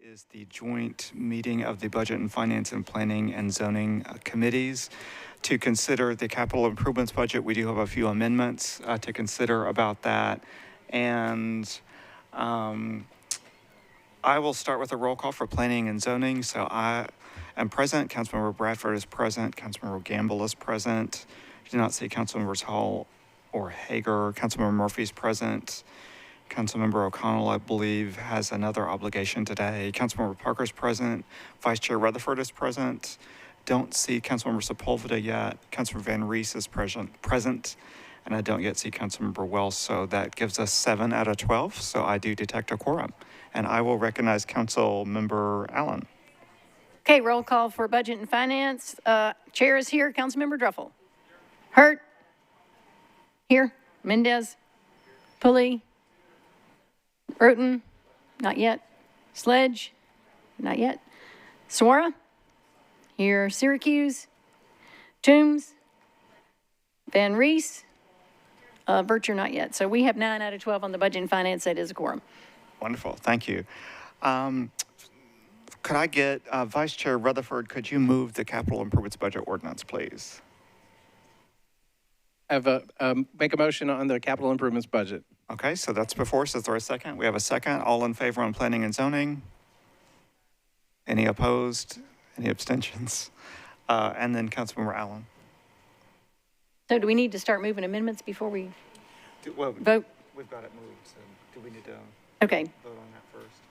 Is the joint meeting of the Budget and Finance and Planning and Zoning committees to consider the capital improvements budget. We do have a few amendments to consider about that. And I will start with a roll call for planning and zoning. So I am present. Councilmember Bradford is present. Councilmember Gamble is present. I do not see Councilmembers Hall or Hager. Councilmember Murphy is present. Councilmember O'Connell, I believe, has another obligation today. Councilmember Parker is present. Vice Chair Rutherford is present. Don't see Councilmember Sepulveda yet. Councilmember Van Rees is present. And I don't yet see Councilmember Wells. So that gives us 7 out of 12. So I do detect a quorum. And I will recognize Councilmember Allen. Okay, roll call for Budget and Finance. Chair is here. Councilmember Druffel. Hurt. Here. Mendez. Pulley. Roten, not yet. Sledge, not yet. Suara, here. Syracuse, Toombs, Van Rees, Vercher, not yet. So we have 9 out of 12 on the Budget and Finance. That is a quorum. Wonderful, thank you. Could I get Vice Chair Rutherford, could you move the capital improvements budget ordinance, please? Have make a motion on the capital improvements budget. Okay, so that's before us. Is there a second? We have a second. All in favor on planning and zoning? Any opposed? Any abstentions? And then Councilmember Allen. So do we need to start moving amendments before we vote? We've got it moved, so do we need to okay. vote on that first?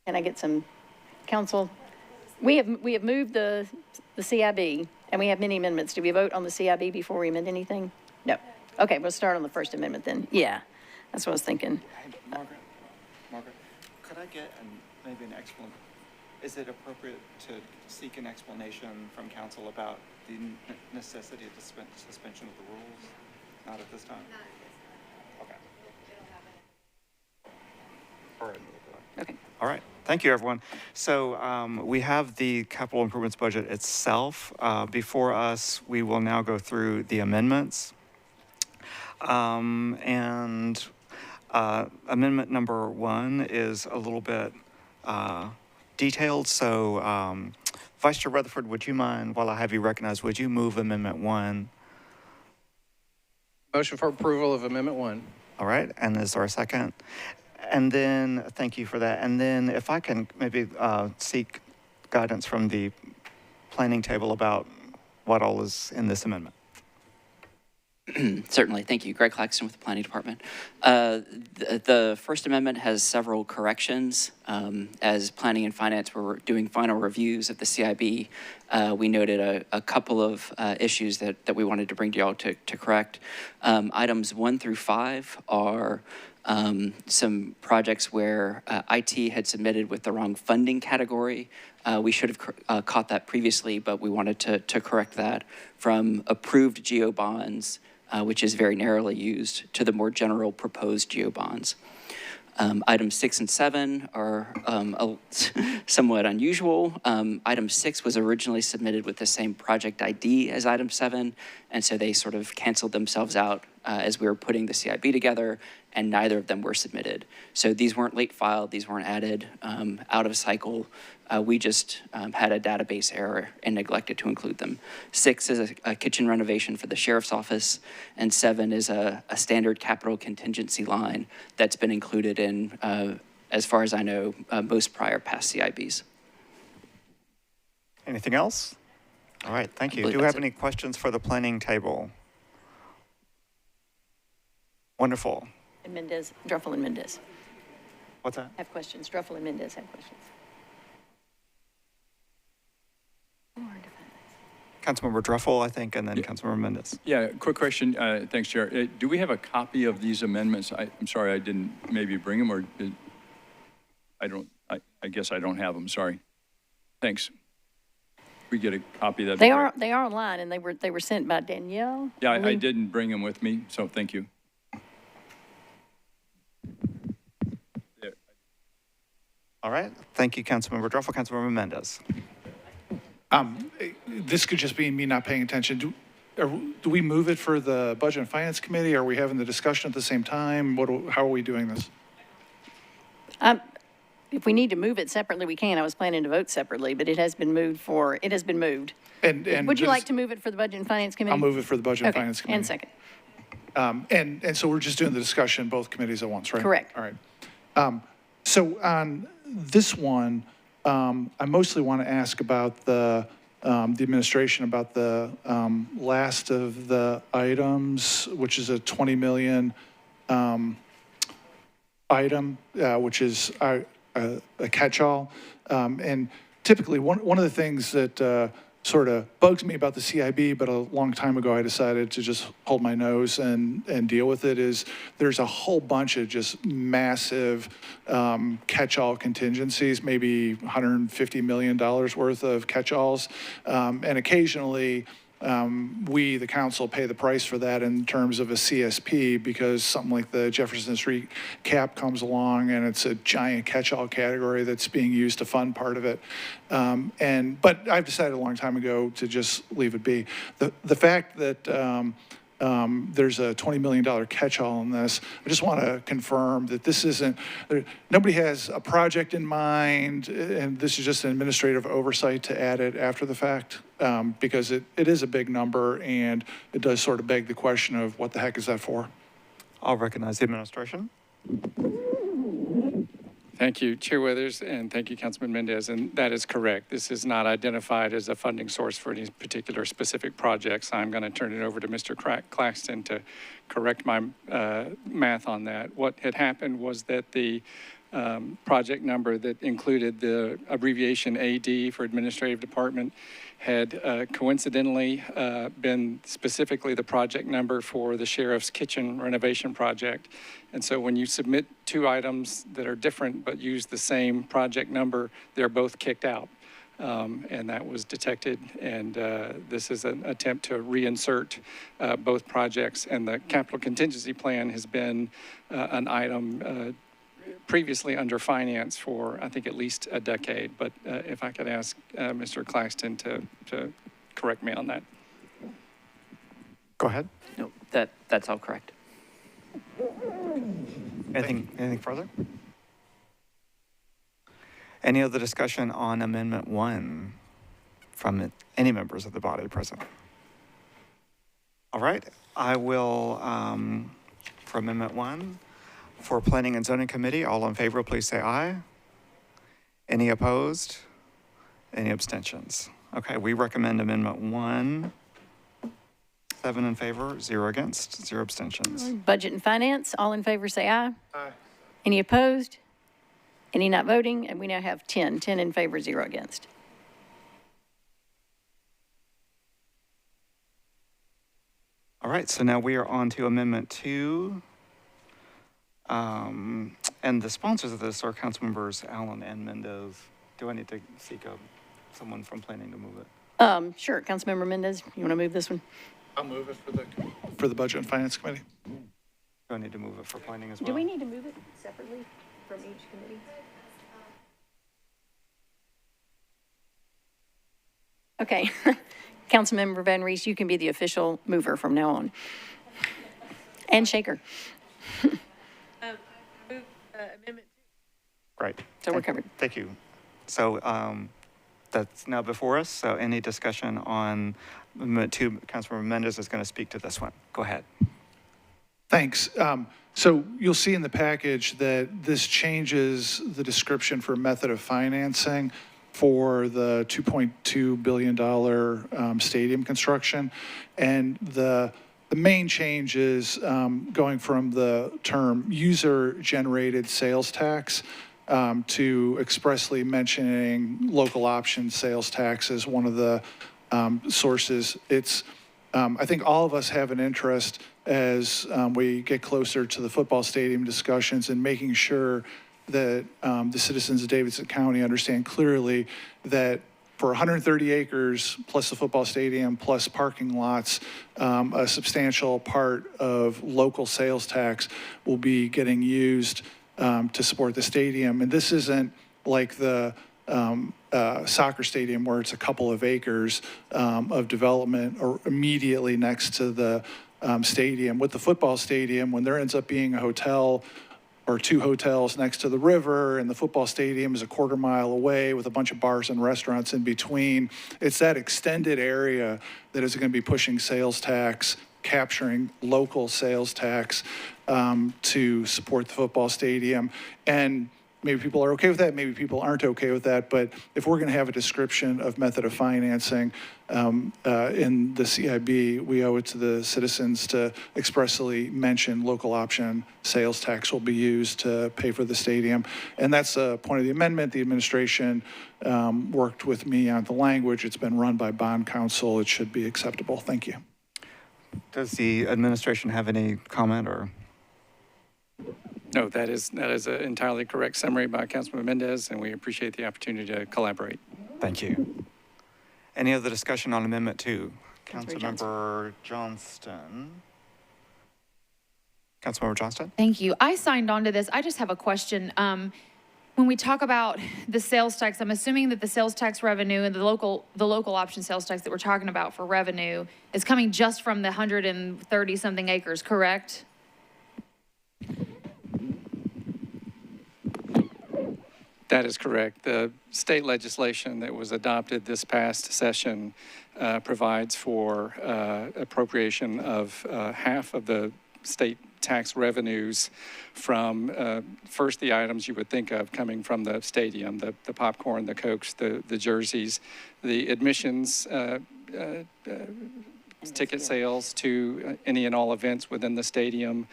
Can I get some counsel? We have moved the CIB, and we have many amendments. Do we vote on the CIB before we amend anything? No. Okay, we'll start on the First Amendment then. Yeah, that's what I was thinking. Hey, Margaret, could I get maybe an explanation? Is it appropriate to seek an explanation from council about the necessity of suspension of the rules? Not at this time? Not at this time. Okay. All right. Okay. All right. Thank you, everyone. So we have the capital improvements budget itself. Before us, we will now go through the amendments. Amendment number 1 is a little bit detailed. So Vice Chair Rutherford, would you mind, while I have you recognized, would you move Amendment 1? Motion for approval of Amendment 1. All right. And is there a second? And then, thank you for that. And then if I can maybe seek guidance from the planning table about what all is in this amendment. Certainly. Thank you. Greg Claxton with the Planning Department. The First Amendment has several corrections. As Planning and Finance were doing final reviews of the CIB, we noted a couple of issues that we wanted to bring to y'all to correct. Items 1 through 5 are some projects where IT had submitted with the wrong funding category. We should have caught that previously, but we wanted to correct that from approved GO bonds, which is very narrowly used, to the more general proposed GO bonds. Items 6 and 7 are somewhat unusual. Item 6 was originally submitted with the same project ID as item 7, and so they sort of canceled themselves out as we were putting the CIB together, and neither of them were submitted. So these weren't late filed, these weren't added out of cycle. We just had a database error and neglected to include them. 6 is a kitchen renovation for the sheriff's office, and 7 is a standard capital contingency line that's been included in, as far as I know, most prior past CIBs. Anything else? All right, thank you. Do we have any questions for the planning table? Wonderful. And Mendez, Druffel and Mendez. What's that? Have questions. Druffel and Mendez have questions. Councilmember Druffel, I think, and then Councilmember Mendez. Yeah, quick question. Thanks, Chair. Do we have a copy of these amendments? I'm sorry, I didn't maybe bring them, or I guess I don't have them. Sorry. Thanks. We get a copy of that. They are online, and they were sent by Danielle. Yeah, I didn't bring them with me, so thank you. All right. Thank you, Councilmember Druffel. Councilmember Mendez. This could just be me not paying attention. Do we move it for the Budget and Finance Committee? Are we having the discussion at the same time? How are we doing this? if we need to move it separately, we can. I was planning to vote separately, but it has been moved. And Would you this- like to move it for the Budget and Finance Committee? I'll move it for the Budget and Okay, Finance Committee. and second. And so we're just doing the discussion, both committees at once, right? Correct. All right. So on this one, I mostly want to ask about the administration, about the last of the items, which is a 20 million item, which is a catch-all. And typically, one of the things that sort of bugs me about the CIB, but a long time ago I decided to just hold my nose and deal with it, is there's a whole bunch of just massive catch-all contingencies, maybe $150 million worth of catch-alls. And occasionally, we, the council, pay the price for that in terms of a CSP, because something like the Jefferson Street cap comes along and it's a giant catch-all category that's being used to fund part of it. But I've decided a long time ago to just leave it be. The fact that there's a $20 million catch-all in this, I just want to confirm that this isn't, nobody has a project in mind, and this is just an administrative oversight to add it after the fact, because it is a big number, and it does sort of beg the question of what the heck is that for? I'll recognize the administration. Thank you, Chair Withers, and thank you, Councilman Mendez. And that is correct. This is not identified as a funding source for any particular specific projects. I'm going to turn it over to Mr. Claxton to correct my math on that. What had happened was that the project number that included the abbreviation AD for Administrative Department had coincidentally been specifically the project number for the Sheriff's Kitchen renovation project. And so when you submit two items that are different but use the same project number, they're both kicked out. And that was detected, and this is an attempt to reinsert both projects. And the capital contingency plan has been an item previously under finance for, I think, at least a decade. But if I could ask Mr. Claxton to correct me on that. Go ahead. No, that's all correct. Anything further? Any other discussion on Amendment 1 from any members of the body present? All right, I will, for Amendment 1, for Planning and Zoning Committee, all in favor, please say aye. Any opposed? Any abstentions? Okay, we recommend Amendment 1. 7 in favor, 0 against, 0 abstentions. Budget and Finance, all in favor, say aye. Aye. Any opposed? Any not voting? And we now have 10 in favor, 0 against. All right, so now we are on to Amendment 2. And the sponsors of this are Councilmembers Allen and Mendez. Do I need to seek someone from planning to move it? Sure, Councilmember Mendez, you want to move this one? I'll move it for the Budget and Finance Committee. Do I need to move it for planning as well? Do we need to move it separately from each committee? Okay, Councilmember Van Rees, you can be the official mover from now on. And shaker. Great. So we're covered. Thank you. So that's now before us. So any discussion on Amendment 2, Councilmember Mendez is going to speak to this one. Go ahead. Thanks. So you'll see in the package that this changes the description for method of financing for the $2.2 billion stadium construction. And the main change is going from the term user-generated sales tax to expressly mentioning local option sales tax as one of the sources. It's, I think all of us have an interest as we get closer to the football stadium discussions and making sure that the citizens of Davidson County understand clearly that for 130 acres plus the football stadium plus parking lots, a substantial part of local sales tax will be getting used to support the stadium. And this isn't like the soccer stadium where it's a couple of acres of development or immediately next to the stadium. With the football stadium, when there ends up being a hotel or 2 hotels next to the river, and the football stadium is a quarter mile away with a bunch of bars and restaurants in between. It's that extended area that is going to be pushing sales tax, capturing local sales tax to support the football stadium. And maybe people are okay with that, maybe people aren't okay with that, but if we're going to have a description of method of financing in the CIB, we owe it to the citizens to expressly mention local option sales tax will be used to pay for the stadium. And that's the point of the amendment. The administration worked with me on the language. It's been run by bond counsel. It should be acceptable. Thank you. Does the administration have any comment or? No, that is an entirely correct summary by Councilman Mendez, and we appreciate the opportunity to collaborate. Thank you. Any other discussion on Amendment 2? Councilmember Councilmember Johnston. Councilmember Johnston? Thank you. I signed on to this. I just have a question. When we talk about the sales tax, I'm assuming that the sales tax revenue and the local option sales tax that we're talking about for revenue is coming just from the 130-something acres, correct? That is correct. The state legislation that was adopted this past session provides for appropriation of half of the state tax revenues from first the items you would think of coming from the stadium, the popcorn, the Cokes, the jerseys, the admissions, ticket sales to any and all events within the stadium,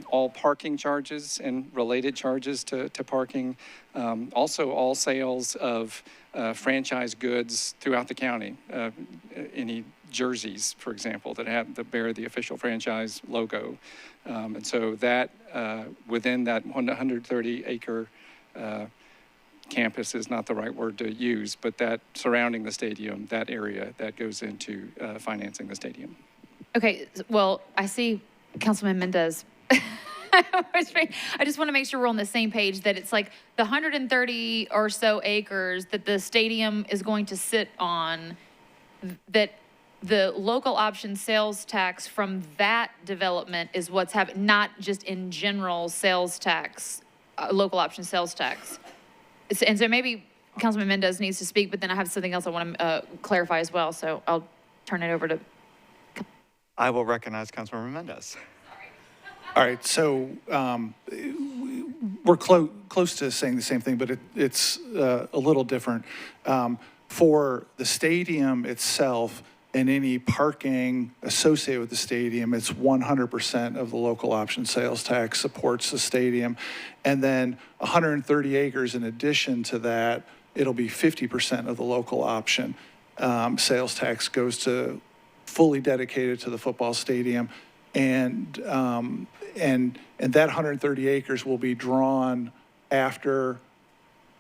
all parking charges and related charges to parking, also all sales of franchise goods throughout the county, any jerseys, for example, that bear the official franchise logo. And so that within that 130-acre campus is not the right word to use, but that surrounding the stadium, that area, that goes into financing the stadium. Okay, well, I see Councilman Mendez. I just want to make sure we're on the same page, that it's like the 130 or so acres that the stadium is going to sit on, that the local option sales tax from that development is what's happening, not just in general sales tax, local option sales tax. And so maybe Councilman Mendez needs to speak, but then I have something else I want to clarify as well, so I'll turn it over to. I will recognize Councilmember Mendez. All right, so we're close to saying the same thing, but it's a little different. For the stadium itself and any parking associated with the stadium, it's 100% of the local option sales tax supports the stadium. And then 130 acres in addition to that, it'll be 50% of the local option sales tax goes to fully dedicated to the football stadium. And that 130 acres will be drawn after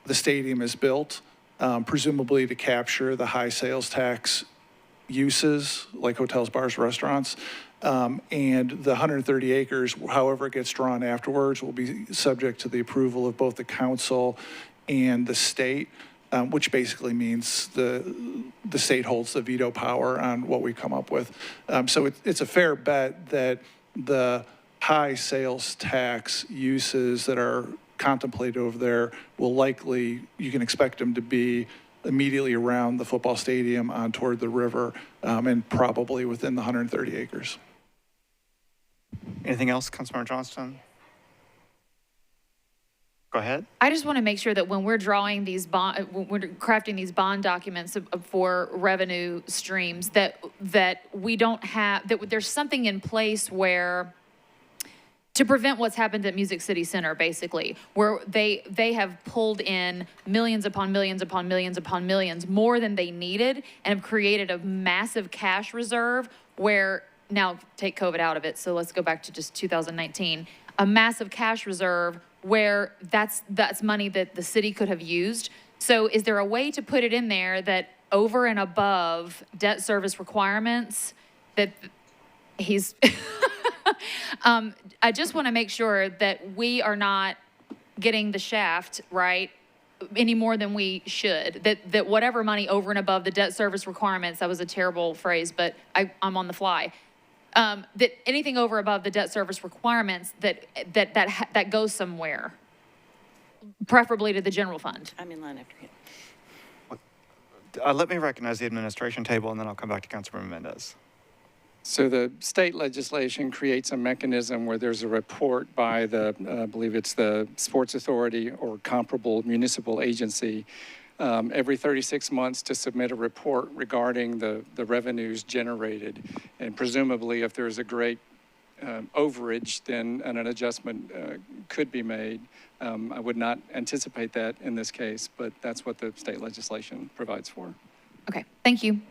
the stadium is built, presumably to capture the high sales tax uses like hotels, bars, restaurants. And the 130 acres, however it gets drawn afterwards, will be subject to the approval of both the council and the state, which basically means the state holds the veto power on what we come up with. So it's a fair bet that the high sales tax uses that are contemplated over there will likely, you can expect them to be immediately around the football stadium on toward the river, and probably within the 130 acres. Anything else, Councilmember Johnston? Go ahead. I just want to make sure that when we're drawing these when we're crafting these bond documents for revenue streams, that we don't have, that there's something in place where, to prevent what's happened at Music City Center, basically, where they have pulled in millions upon millions upon millions upon millions, more than they needed, and have created a massive cash reserve where, now take COVID out of it, so let's go back to just 2019, a massive cash reserve where that's money that the city could have used. So is there a way to put it in there that over and above debt service requirements, that he's... I just want to make sure that we are not getting the shaft, right, any more than we should. That whatever money over and above the debt service requirements, that was a terrible phrase, but I'm on the fly. that anything over above the debt service requirements that goes somewhere, preferably to the general fund. I'm in line after him. Let me recognize the administration table, and then I'll come back to Councilmember Mendez. So the state legislation creates a mechanism where there's a report by the, I believe it's the Sports Authority or comparable municipal agency, every 36 months to submit a report regarding the revenues generated. And presumably, if there's a great overage, then an adjustment could be made. I would not anticipate that in this case, but that's what the state legislation provides for. Okay, thank you.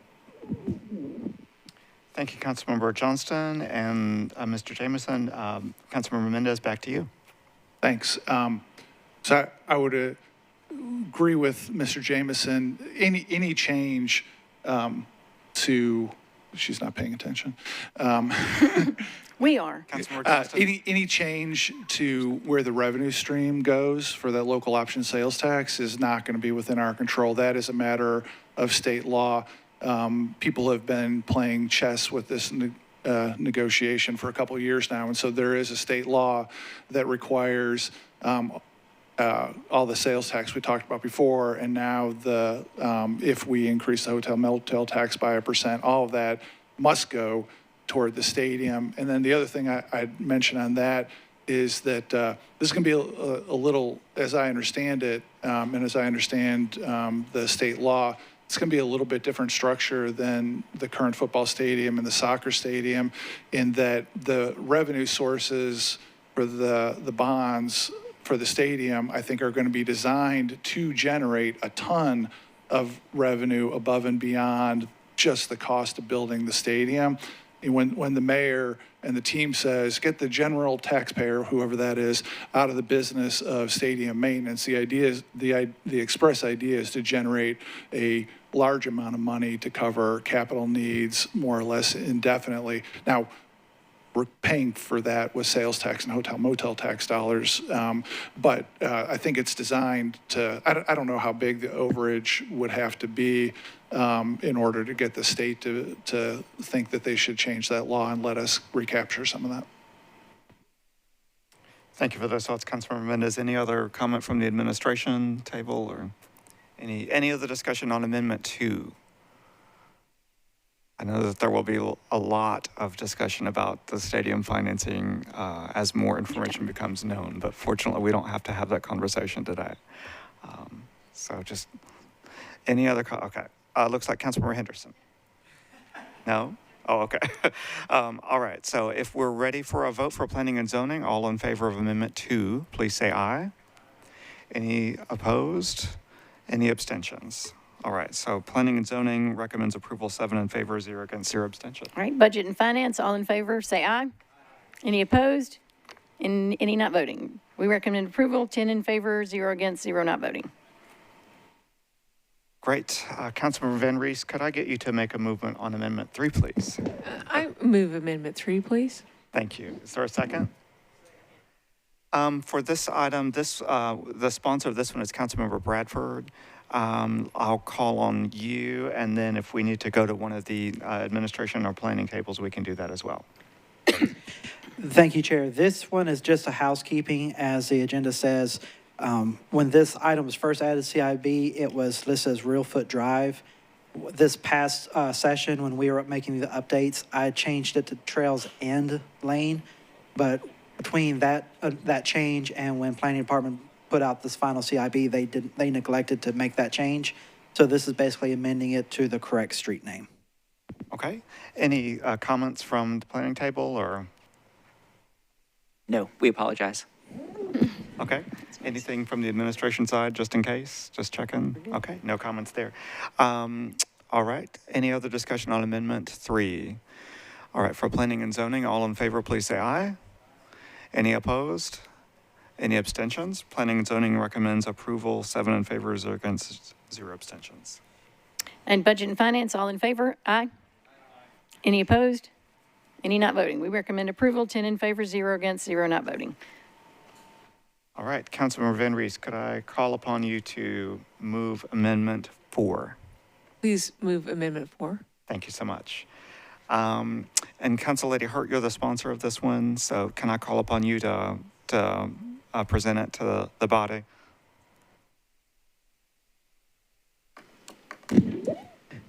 Thank you, Councilmember Johnston and Mr. Jameson. Councilmember Mendez, back to you. Thanks. So I would agree with Mr. Jameson. Any change to, she's not paying attention. We are. Councilmember Johnston. Any change to where the revenue stream goes for that local option sales tax is not going to be within our control. That is a matter of state law. People have been playing chess with this negotiation for a couple of years now, and so there is a state law that requires all the sales tax we talked about before, and now the if we increase the hotel motel tax by 1%, all of that must go toward the stadium. And then the other thing I'd mention on that is that this is going to be a little, as I understand it, and as I understand the state law, it's going to be a little bit different structure than the current football stadium and the soccer stadium, in that the revenue sources for the bonds for the stadium, I think, are going to be designed to generate a ton of revenue above and beyond just the cost of building the stadium. And when the mayor and the team says, get the general taxpayer, whoever that is, out of the business of stadium maintenance, the idea is, the express idea is to generate a large amount of money to cover capital needs more or less indefinitely. Now, we're paying for that with sales tax and hotel motel tax dollars, but I think it's designed to, I don't know how big the overage would have to be in order to get the state to think that they should change that law and let us recapture some of that. Thank you for those thoughts, Councilmember Mendez. Any other comment from the administration table, or any other discussion on Amendment 2? I know that there will be a lot of discussion about the stadium financing as more information becomes known, but fortunately we don't have to have that conversation today. So just any other, okay. Looks like Councilmember Henderson. No? Oh, okay. All right, so if we're ready for a vote for planning and zoning, all in favor of Amendment 2, please say aye. Any opposed? Any abstentions? All right, so planning and zoning recommends approval, 7 in favor, 0 against, 0 abstention. All right, budget and finance, all in favor, say aye. Any opposed? And any not voting? We recommend approval, 10 in favor, 0 against, 0 not voting. Great. Councilmember Van Rees, could I get you to make a movement on Amendment 3, please? I move Amendment 3, please. Thank you. Is there a second? For this item, the sponsor of this one is Councilmember Bradford. I'll call on you, and then if we need to go to one of the administration or planning tables, we can do that as well. Thank you, Chair. This one is just a housekeeping, as the agenda says. When this item was first added to CIB, it was listed as Reelfoot Drive. This past session, when we were making the updates, I changed it to Trails End Lane. But between that change and when Planning Department put out this final CIB, they neglected to make that change. So this is basically amending it to the correct street name. Okay. Any comments from the planning table, or? No, we apologize. Okay. Anything from the administration side, just in case? Just checking? Okay, no comments there. All right. Any other discussion on Amendment 3? All right, for planning and zoning, all in favor, please say aye. Any opposed? Any abstentions? Planning and zoning recommends approval, 7 in favor, 0 against, 0 abstentions. And budget and finance, all in favor, aye. Any opposed? Any not voting? We recommend approval, 10 in favor, 0 against, 0 not voting. All right, Councilmember Van Rees, could I call upon you to move Amendment 4? Please move Amendment 4. Thank you so much. And Council Lady Hurt, you're the sponsor of this one, so can I call upon you to present it to the body?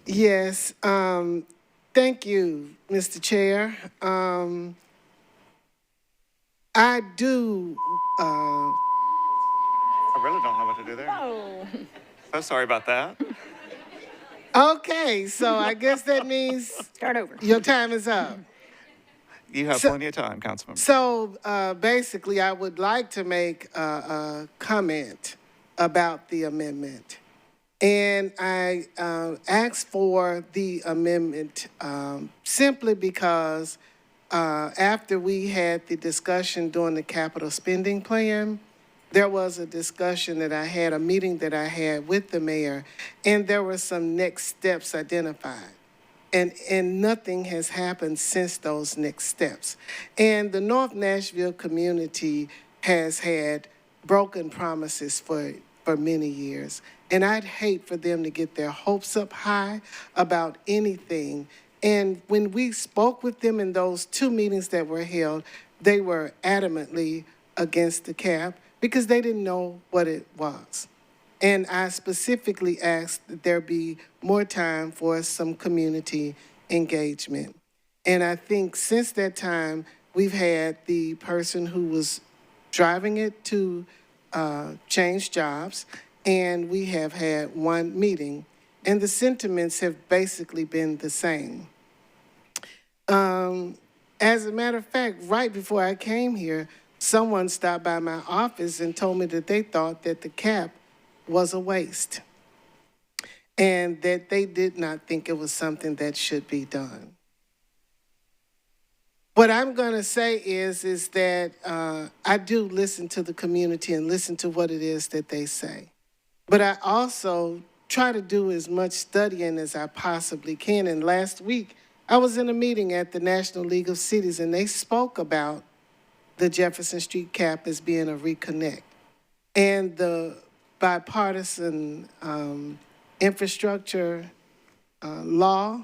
Yes, thank you, Mr. Chair. I do, I really don't know what to do there. Oh. So sorry about that. okay, so I guess that means Start over. your time is up. You have plenty of time, Councilmember. So basically, I would like to make a comment about the amendment. And I asked for the amendment simply because after we had the discussion during the capital spending plan, there was a discussion that I had, a meeting that I had with the mayor, and there were some next steps identified. And nothing has happened since those next steps. And the North Nashville community has had broken promises for many years. And I'd hate for them to get their hopes up high about anything. And when we spoke with them in those 2 meetings that were held, they were adamantly against the cap because they didn't know what it was. And I specifically asked that there be more time for some community engagement. And I think since that time, we've had the person who was driving it to change jobs, and we have had 1 meeting, and the sentiments have basically been the same. As a matter of fact, right before I came here, someone stopped by my office and told me that they thought that the cap was a waste and that they did not think it was something that should be done. What I'm going to say is that I do listen to the community and listen to what it is that they say. But I also try to do as much studying as I possibly can. And last week, I was in a meeting at the National League of Cities, and they spoke about the Jefferson Street cap as being a reconnect. And the bipartisan infrastructure law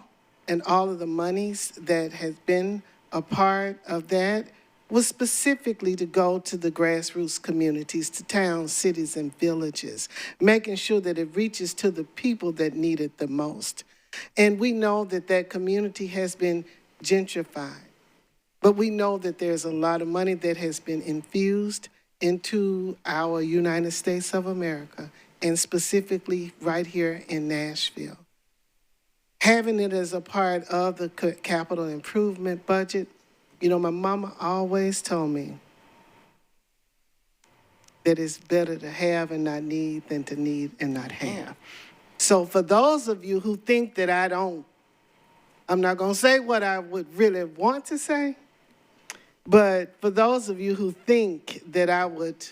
and all of the monies that has been a part of that was specifically to go to the grassroots communities, to towns, cities, and villages, making sure that it reaches to the people that need it the most. And we know that that community has been gentrified, but we know that there's a lot of money that has been infused into our United States of America, and specifically right here in Nashville. Having it as a part of the capital improvement budget, you know, my mama always told me that it's better to have and not need than to need and not have. So for those of you who think that I'm not going to say what I would really want to say, but for those of you who think that I would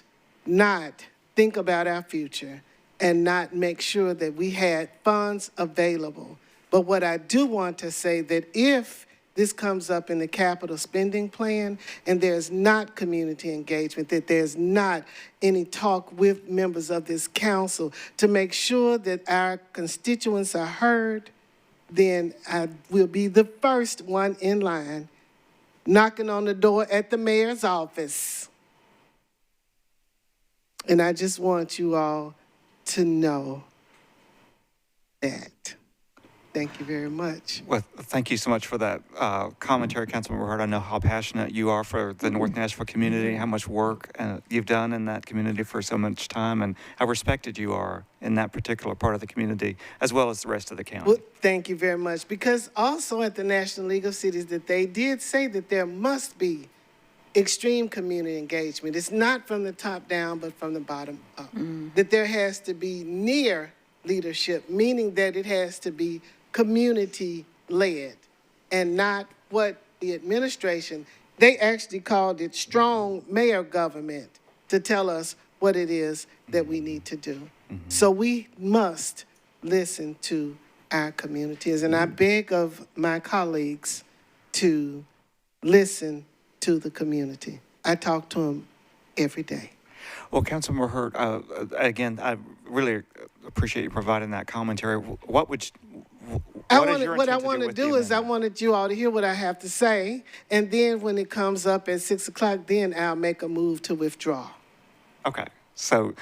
not think about our future and not make sure that we had funds available, but what I do want to say that if this comes up in the capital spending plan and there's not community engagement, that there's not any talk with members of this council to make sure that our constituents are heard, then I will be the first one in line knocking on the door at the mayor's office. And I just want you all to know that. Thank you very much. Well, thank you so much for that commentary, Councilmember Hart. I know how passionate you are for the North Nashville community, how much work you've done in that community for so much time, and how respected you are in that particular part of the community, as well as the rest of the county. Well, thank you very much. Because also at the National League of Cities that they did say that there must be extreme community engagement. It's not from the top down, but from the bottom up. That there has to be near leadership, meaning that it has to be community-led and not what the administration, they actually called it strong mayor government to tell us what it is that we need to do. So we must listen to our communities. And I beg of my colleagues to listen to the community. I talk to them every day. Well, Councilmember Hurt, again, I really appreciate you providing that commentary. What is your What I intent to want do to with the do is I amendment? wanted you all to hear what I have to say, and then when it comes up at 6 o'clock, then I'll make a move to withdraw. Okay, so.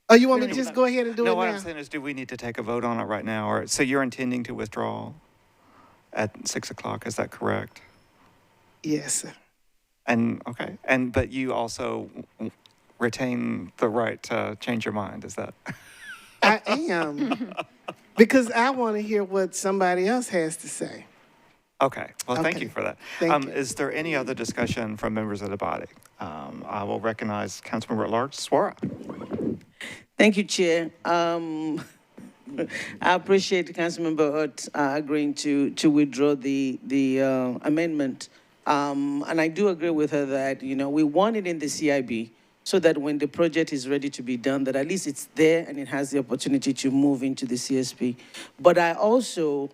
Oh, you want me to just go ahead and do No, it what now? I'm saying is, do we need to take a vote on it right now? Or, so you're intending to withdraw at 6 o'clock, is that correct? Yes, sir. And, okay, but you also retain the right to change your mind, is that? I am, because I want to hear what somebody else has to say. Okay, well, thank Okay. you for that. Thank you. Is there any other discussion from members of the body? I will recognize Councilmember at Large, Suara. Thank you, Chair. I appreciate Councilmember Hurt agreeing to withdraw the amendment. And I do agree with her that, we want it in the CIB so that when the project is ready to be done, that at least it's there and it has the opportunity to move into the CSP. But I also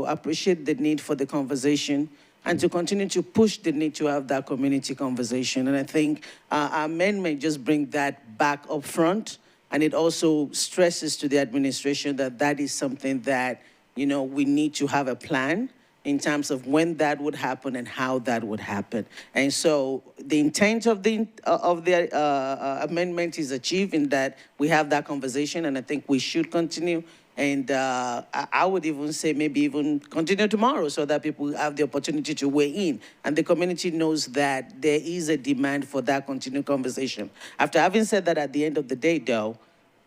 appreciate the need for the conversation and to continue to push the need to have that community conversation. And I think our amendment just brings that back up front. And it also stresses to the administration that that is something that, we need to have a plan in terms of when that would happen and how that would happen. And so the intent of the amendment is achieved in that we have that conversation, and I think we should continue. And I would even say maybe even continue tomorrow so that people have the opportunity to weigh in. And the community knows that there is a demand for that continued conversation. After having said that, at the end of the day, though,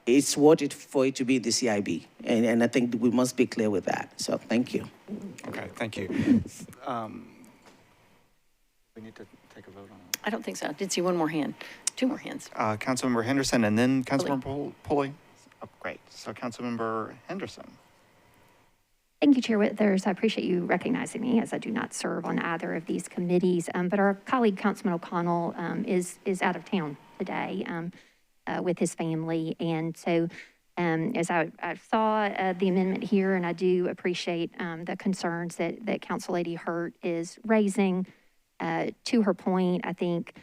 it's worth it for it to be in the CIB. And I think we must be clear with that. So thank you. Okay, thank you. We need to take a vote on it. I don't think so. I did see one more hand, two more hands. Councilmember Henderson and then Councilmember Pulley. Oh, great. So Councilmember Henderson. Thank you, Chair Withers. I appreciate you recognizing me as I do not serve on either of these committees. But our colleague, Councilman O'Connell, is out of town today with his family. And so as I saw the amendment here, and I do appreciate the concerns that Council Lady Hurt is raising. To her point, I think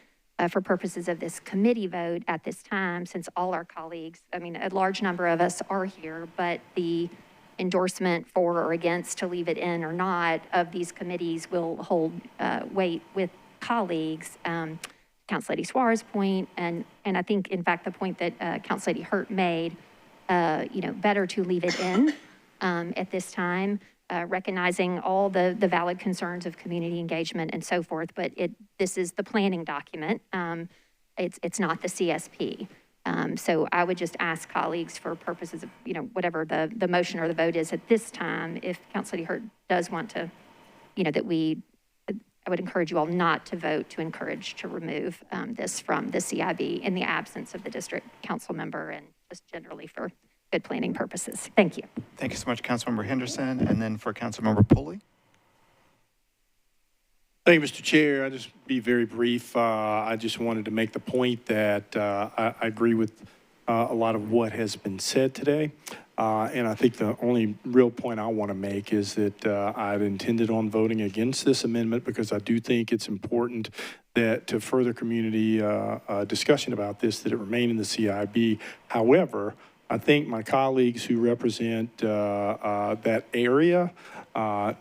for purposes of this committee vote at this time, since all our colleagues, a large number of us are here, but the endorsement for or against to leave it in or not of these committees will hold weight with colleagues. Council Lady Suarez's point, and I think, in fact, the point that Council Lady Hurt made, better to leave it in at this time, recognizing all the valid concerns of community engagement and so forth, but this is the planning document. It's not the CSP. So I would just ask colleagues for purposes of, whatever the motion or the vote is at this time, if Council Lady Hurt does want to, I would encourage you all not to vote to encourage to remove this from the CIB in the absence of the district council member and just generally for good planning purposes. Thank you. Thank you so much, Councilmember Henderson. And then for Councilmember Pulley. Thank you, Mr. Chair. I'll just be very brief. I just wanted to make the point that I agree with a lot of what has been said today. And I think the only real point I want to make is that I've intended on voting against this amendment because I do think it's important that to further community discussion about this, that it remain in the CIB. However, I think my colleagues who represent that area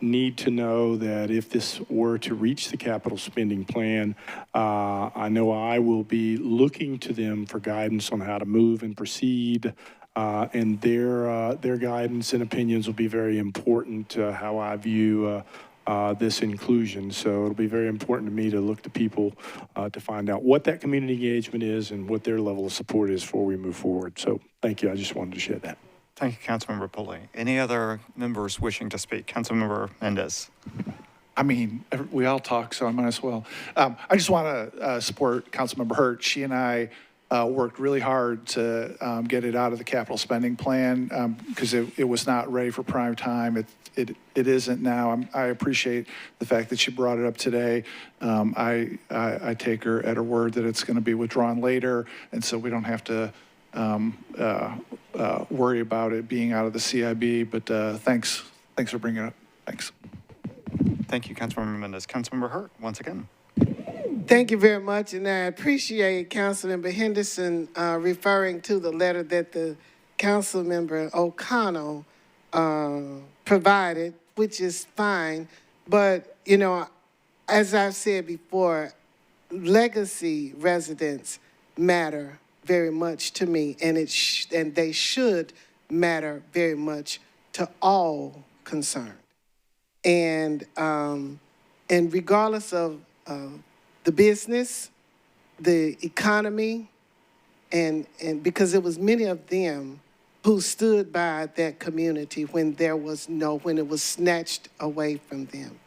need to know that if this were to reach the capital spending plan, I know I will be looking to them for guidance on how to move and proceed. And their guidance and opinions will be very important to how I view this inclusion. So it'll be very important to me to look to people to find out what that community engagement is and what their level of support is before we move forward. So thank you. I just wanted to share that. Thank you, Councilmember Pulley. Any other members wishing to speak? Councilmember Mendez. We all talk, so I might as well. I just want to support Councilmember Hurt. She and I worked really hard to get it out of the capital spending plan because it was not ready for prime time. It isn't now. I appreciate the fact that she brought it up today. I take her at her word that it's going to be withdrawn later, and so we don't have to worry about it being out of the CIB. But thanks for bringing it up. Thanks. Thank you, Councilmember Mendez. Councilmember Hurt, once again. Thank you very much, and I appreciate Councilmember Henderson referring to the letter that the Councilmember O'Connell provided, which is fine. But, you know, as I've said before, legacy residents matter very much to me, and and they should matter very much to all concerned. And regardless of the business, the economy, and because it was many of them who stood by that community when when it was snatched away from them.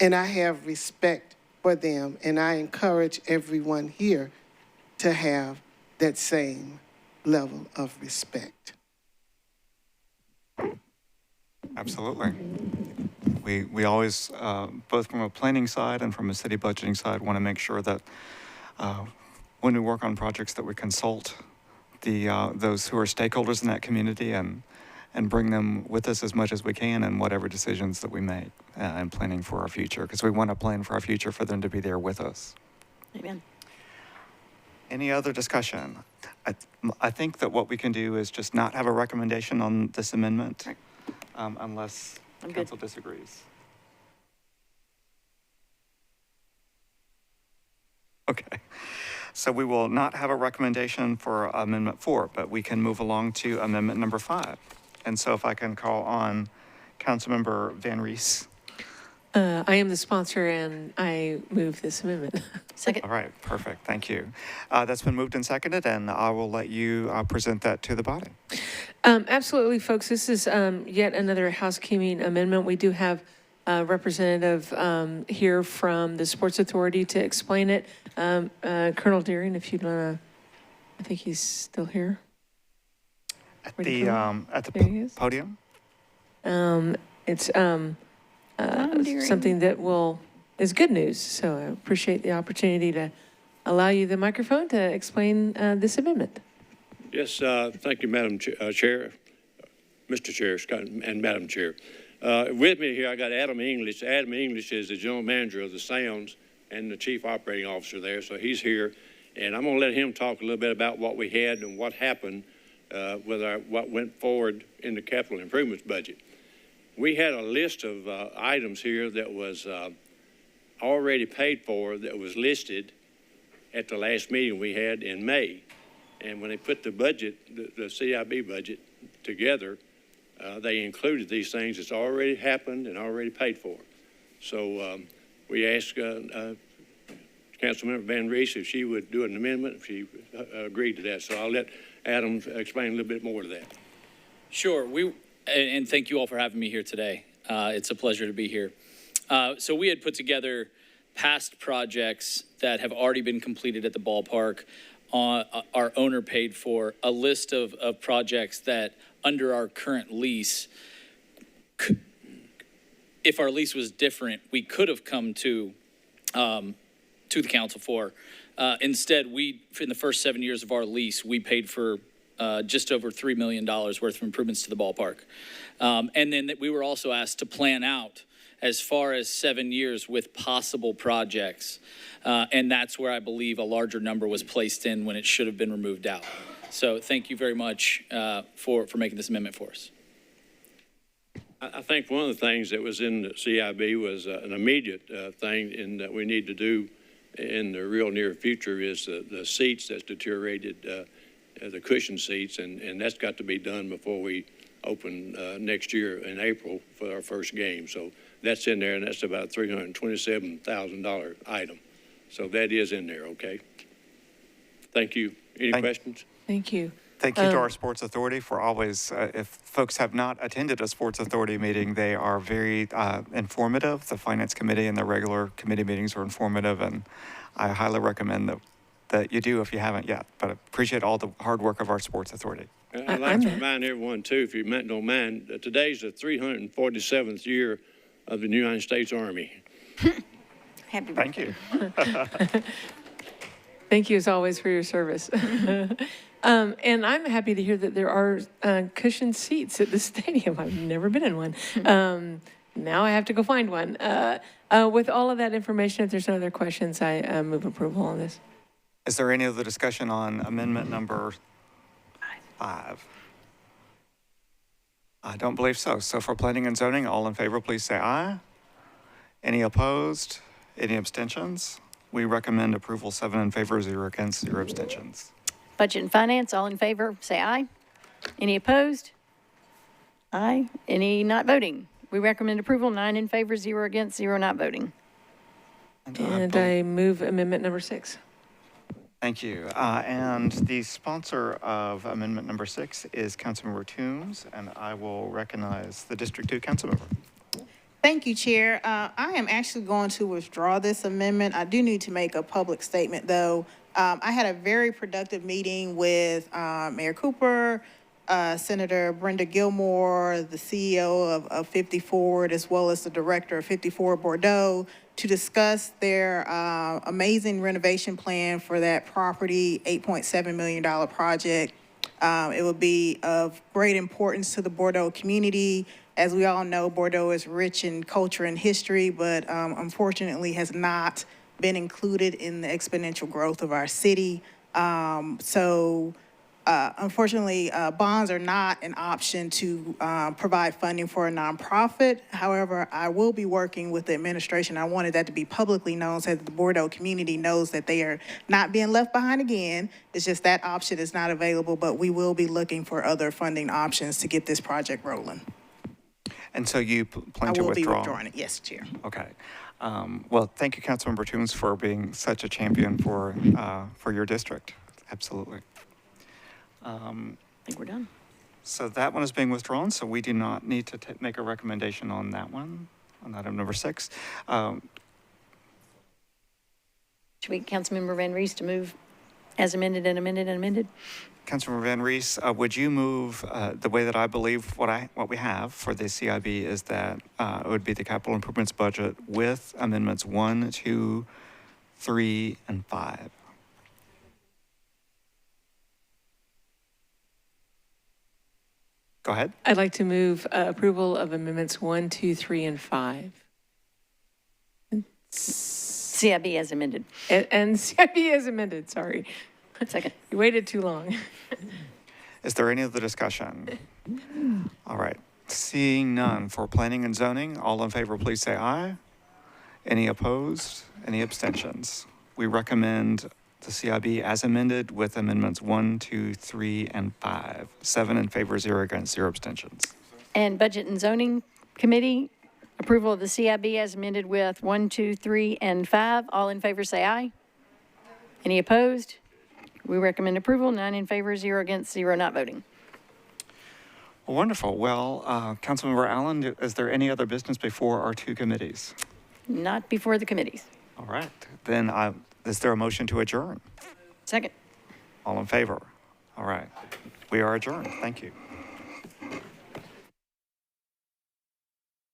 And I have respect for them, and I encourage everyone here to have that same level of respect. Absolutely. We always, both from a planning side and from a city budgeting side, want to make sure that when we work on projects that we consult those who are stakeholders in that community and bring them with us as much as we can in whatever decisions that we make and planning for our future, because we want to plan for our future for them to be there with us. Amen. Any other discussion? I think that what we can do is just not have a recommendation on this amendment unless council disagrees. Okay. So we will not have a recommendation for Amendment 4, but we can move along to Amendment number 5. And so if I can call on Councilmember Van Rees. I am the sponsor, and I move this amendment. Second. All right, perfect. Thank you. That's been moved and seconded, and I will let you present that to the body. Absolutely, folks. This is yet another housekeeping amendment. We do have a representative here from the Sports Authority to explain it. Colonel Deering, if you'd want to, I think he's still here. At the podium? It's something that is good news. So I appreciate the opportunity to allow you the microphone to explain this amendment. Yes, thank you, Madam Chair, Mr. Chair, Scott, and Madam Chair. With me here, I got Adam English. Adam English is the general manager of the Sounds and the chief operating officer there, so he's here. And I'm going to let him talk a little bit about what we had and what happened with what went forward in the capital improvements budget. We had a list of items here that was already paid for that was listed at the last meeting we had in May. And when they put the budget, the CIB budget together, they included these things that's already happened and already paid for. So we asked Councilmember Van Rees if she would do an amendment, if she agreed to that. So I'll let Adam explain a little bit more to that. Sure. And thank you all for having me here today. It's a pleasure to be here. So we had put together past projects that have already been completed at the ballpark. Our owner paid for a list of projects that under our current lease, if our lease was different, we could have come to the council for. Instead, in the first 7 years of our lease, we paid for just over $3 million worth of improvements to the ballpark. And then we were also asked to plan out as far as 7 years with possible projects. And that's where I believe a larger number was placed in when it should have been removed out. So thank you very much for making this amendment for us. I think one of the things that was in the CIB was an immediate thing in that we need to do in the real near future is the seats that's deteriorated, the cushion seats, and that's got to be done before we open next year in April for our first game. So that's in there, and that's about a $327,000 item. So that is in there, okay? Thank you. Any questions? Thank you. Thank you to our Sports Authority for always, if folks have not attended a Sports Authority meeting, they are very informative. The Finance Committee and the regular committee meetings are informative, and I highly recommend that you do if you haven't yet. But I appreciate all the hard work of our Sports Authority. I'd like to remind everyone, too, if you don't mind, that today's the 347th year of the United States Army. Happy Thank you. Thank you, as always, for your service. And I'm happy to hear that there are cushioned seats at the stadium. I've never been in one. Now I have to go find one. With all of that information, if there's no other questions, I move approval on this. Is there any other discussion on amendment number 5? I don't believe so. So for planning and zoning, all in favor, please say aye. Any opposed? Any abstentions? We recommend approval, 7 in favor, 0 against, 0 abstentions. Budget and finance, all in favor, say aye. Any opposed? Aye. Any not voting? We recommend approval, 9 in favor, 0 against, 0 not voting. And I move amendment number 6. Thank you. And the sponsor of amendment number 6 is Councilmember Toombs, and I will recognize the District 2 Councilmember. Thank you, Chair. I am actually going to withdraw this amendment. I do need to make a public statement, though. I had a very productive meeting with Mayor Cooper, Senator Brenda Gilmore, the CEO of 50 Forward, as well as the director of 50 Forward Bordeaux, to discuss their amazing renovation plan for that property, $8.7 million project. It will be of great importance to the Bordeaux community. As we all know, Bordeaux is rich in culture and history, but unfortunately has not been included in the exponential growth of our city. Unfortunately, bonds are not an option to provide funding for a nonprofit. However, I will be working with the administration. I wanted that to be publicly known so that the Bordeaux community knows that they are not being left behind again. It's just that option is not available, but we will be looking for other funding options to get this project rolling. And so you plan to withdraw? I will be withdrawing it, yes, Chair. Okay. Well, thank you, Councilmember Toombs, for being such a champion for your district. Absolutely. I think we're done. So that one is being withdrawn, so we do not need to make a recommendation on that one, on item number 6. Should we get Councilmember Van Rees to move as amended and amended and amended? Councilmember Van Rees, would you move the way that I believe what we have for the CIB is that it would be the capital improvements budget with amendments 1, 2, 3, and 5. Go ahead. I'd like to move approval of amendments 1, 2, 3, and 5. CIB as amended. And CIB as amended, sorry. Second. You waited too long. Is there any other discussion? All right. Seeing none for planning and zoning, all in favor, please say aye. Any opposed? Any abstentions? We recommend the CIB as amended with amendments 1, 2, 3, and 5. 7 in favor, 0 against, 0 abstentions. And Budget and Zoning Committee, approval of the CIB as amended with 1, 2, 3, and 5. All in favor, say aye. Any opposed? We recommend approval, 9 in favor, 0 against, 0 not voting. Well, wonderful. Well, Councilmember Allen, is there any other business before our 2 committees? Not before the committees. All right. Then is there a motion to adjourn? Second. All in favor? All right. We are adjourned. Thank you.